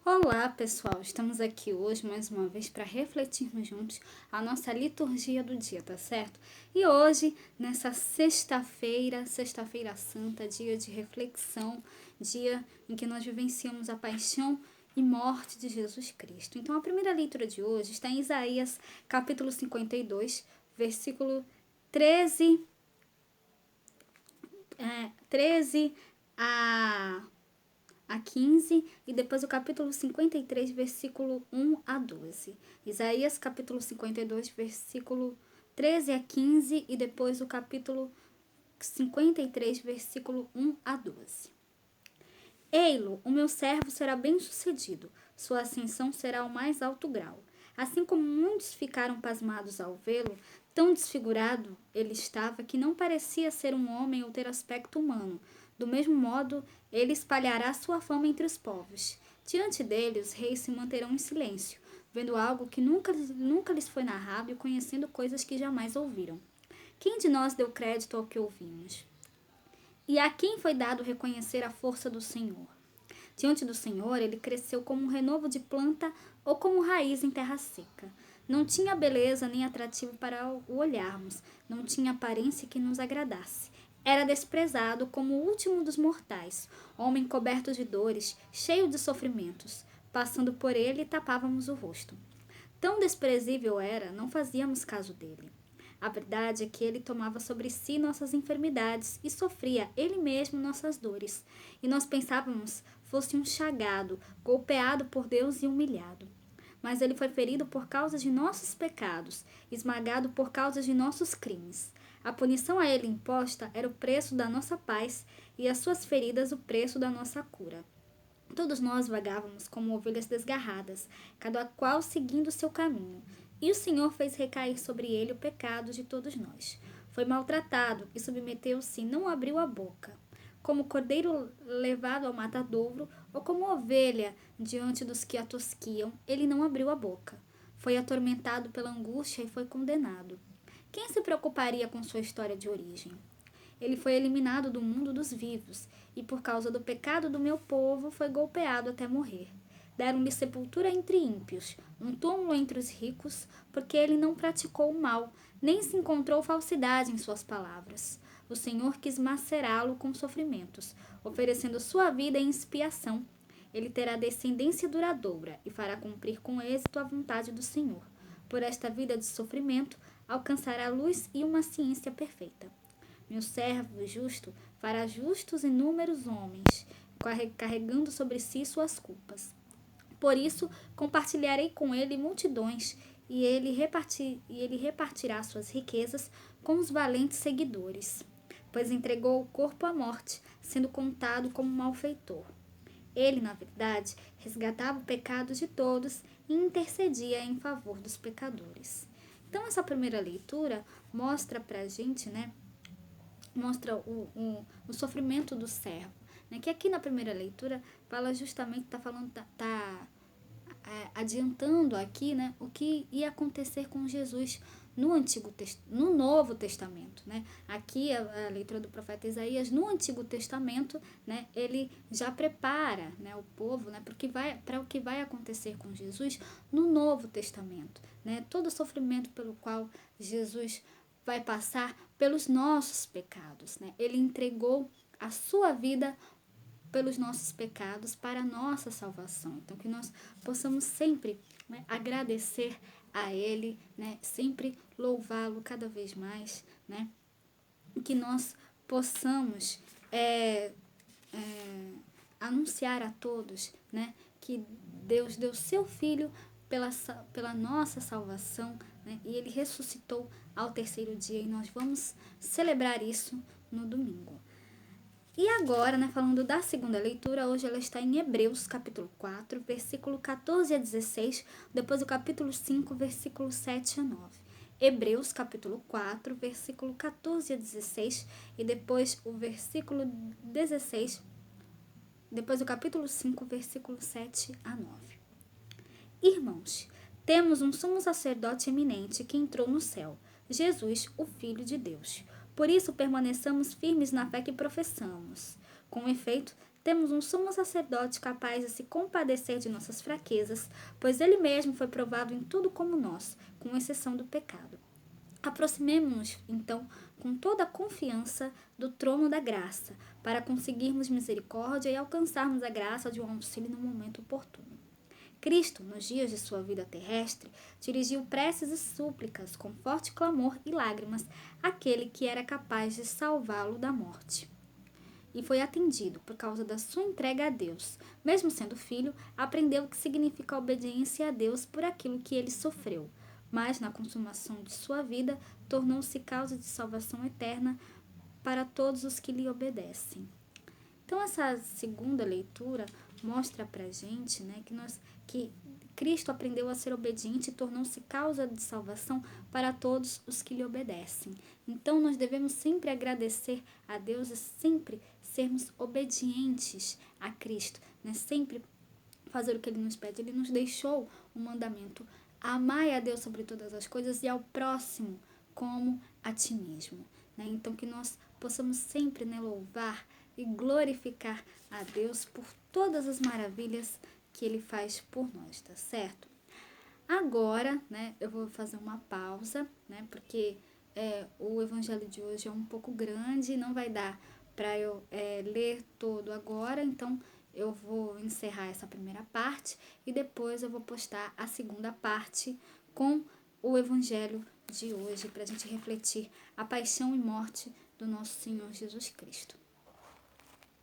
Olá, pessoal! Estamos aqui hoje mais uma vez para refletirmos juntos a nossa liturgia do dia, tá certo? E hoje, nessa sexta-feira santa, dia de reflexão, dia em que nós vivenciamos a paixão e morte de Jesus Cristo. Então, a primeira leitura de hoje está em Isaías, capítulo 52, versículo 13 a 15 e depois o capítulo 53, versículo 1 a 12. Isaías, capítulo 52, versículo 13 a 15 e depois o capítulo 53, versículo 1 a 12. Ei-lo, o meu servo será bem-sucedido, sua ascensão será ao mais alto grau. Assim como muitos ficaram pasmados ao vê-lo, tão desfigurado ele estava que não parecia ser um homem ou ter aspecto humano. Do mesmo modo, ele espalhará sua fama entre os povos. Diante dele, os reis se manterão em silêncio, vendo algo que nunca lhes foi narrado e conhecendo coisas que jamais ouviram. Quem de nós deu crédito ao que ouvimos? E a quem foi dado reconhecer a força do Senhor? Diante do Senhor, ele cresceu como um renovo de planta ou como raiz em terra seca. Não tinha beleza nem atrativo para o olharmos, não tinha aparência que nos agradasse. Era desprezado como o último dos mortais, homem coberto de dores, cheio de sofrimentos. Passando por ele, tapávamos o rosto. Tão desprezível era, não fazíamos caso dele. A verdade é que ele tomava sobre si nossas enfermidades e sofria ele mesmo nossas dores. E nós pensávamos fosse um chagado, golpeado por Deus e humilhado. Mas ele foi ferido por causa de nossos pecados, esmagado por causa de nossos crimes. A punição a ele imposta era o preço da nossa paz e as suas feridas o preço da nossa cura. Todos nós vagávamos como ovelhas desgarradas, cada qual seguindo seu caminho. E o Senhor fez recair sobre ele o pecado de todos nós. Foi maltratado e submeteu-se e não abriu a boca. Como cordeiro levado ao matadouro, ou como ovelha diante dos que a tosquiam, ele não abriu a boca. Foi atormentado pela angústia e foi condenado. Quem se preocuparia com sua história de origem? Ele foi eliminado do mundo dos vivos, e por causa do pecado do meu povo foi golpeado até morrer. Deram-lhe sepultura entre ímpios, um túmulo entre os ricos, porque ele não praticou o mal, nem se encontrou falsidade em suas palavras. O Senhor quis macerá-lo com sofrimentos, oferecendo sua vida em expiação. Ele terá descendência duradoura e fará cumprir com êxito a vontade do Senhor. Por esta vida de sofrimento, alcançará luz e uma ciência perfeita. Meu servo justo fará justos inúmeros homens, carregando sobre si suas culpas. Por isso, compartilharei com ele multidões, e ele repartirá suas riquezas com os valentes seguidores, pois entregou o corpo à morte, sendo contado como malfeitor. Ele, na verdade, resgatava o pecado de todos e intercedia em favor dos pecadores. Então, essa primeira leitura mostra pra gente, mostra o sofrimento do servo, que aqui na primeira leitura fala justamente, está falando, adiantando aqui, o que ia acontecer com Jesus no Novo Testamento, Aqui a leitura do profeta Isaías no Antigo Testamento, ele já prepara, o povo, para o que vai acontecer com Jesus no Novo Testamento, Todo o sofrimento pelo qual Jesus vai passar pelos nossos pecados, Ele entregou a sua vida pelos nossos pecados para a nossa salvação. Então, que nós possamos sempre agradecer a Ele, sempre louvá-lo cada vez mais, que nós possamos anunciar a todos, que Deus deu seu Filho pela nossa salvação, e Ele ressuscitou ao terceiro dia, e nós vamos celebrar isso no domingo. E agora, falando da segunda leitura, hoje ela está em Hebreus, capítulo 4, versículo 14 a 16, depois o capítulo 5, versículo 7 a 9. Hebreus, capítulo 4, versículo 14 a 16, e depois o versículo 16, depois o capítulo 5, versículo 7 a 9. Irmãos, temos um sumo sacerdote eminente que entrou no céu, Jesus, o Filho de Deus. Por isso permaneçamos firmes na fé que professamos. Com efeito, temos um sumo sacerdote capaz de se compadecer de nossas fraquezas, pois ele mesmo foi provado em tudo como nós, com exceção do pecado. Aproximemo-nos, então, com toda a confiança do trono da graça, para conseguirmos misericórdia e alcançarmos a graça de um auxílio no momento oportuno. Cristo, nos dias de sua vida terrestre, dirigiu preces e súplicas com forte clamor e lágrimas àquele que era capaz de salvá-lo da morte. E foi atendido por causa da sua entrega a Deus. Mesmo sendo filho, aprendeu o que significa a obediência a Deus por aquilo que ele sofreu. Mas, na consumação de sua vida, tornou-se causa de salvação eterna para todos os que lhe obedecem. Então, essa segunda leitura mostra pra gente, né, que Cristo aprendeu a ser obediente e tornou-se causa de salvação para todos os que lhe obedecem. Então, nós devemos sempre agradecer a Deus e sempre sermos obedientes a Cristo, né? Sempre fazer o que Ele nos pede. Ele nos deixou um mandamento: amai a Deus sobre todas as coisas e ao próximo como a ti mesmo, né? Então, que nós possamos sempre, né, louvar e glorificar a Deus por todas as maravilhas que Ele faz por nós, tá certo? Agora, né, eu vou fazer uma pausa, né, porque o evangelho de hoje é um pouco grande, não vai dar para eu ler todo agora, então eu vou encerrar essa primeira parte e depois eu vou postar a segunda parte com o evangelho de hoje, para a gente refletir a paixão e morte do nosso Senhor Jesus Cristo.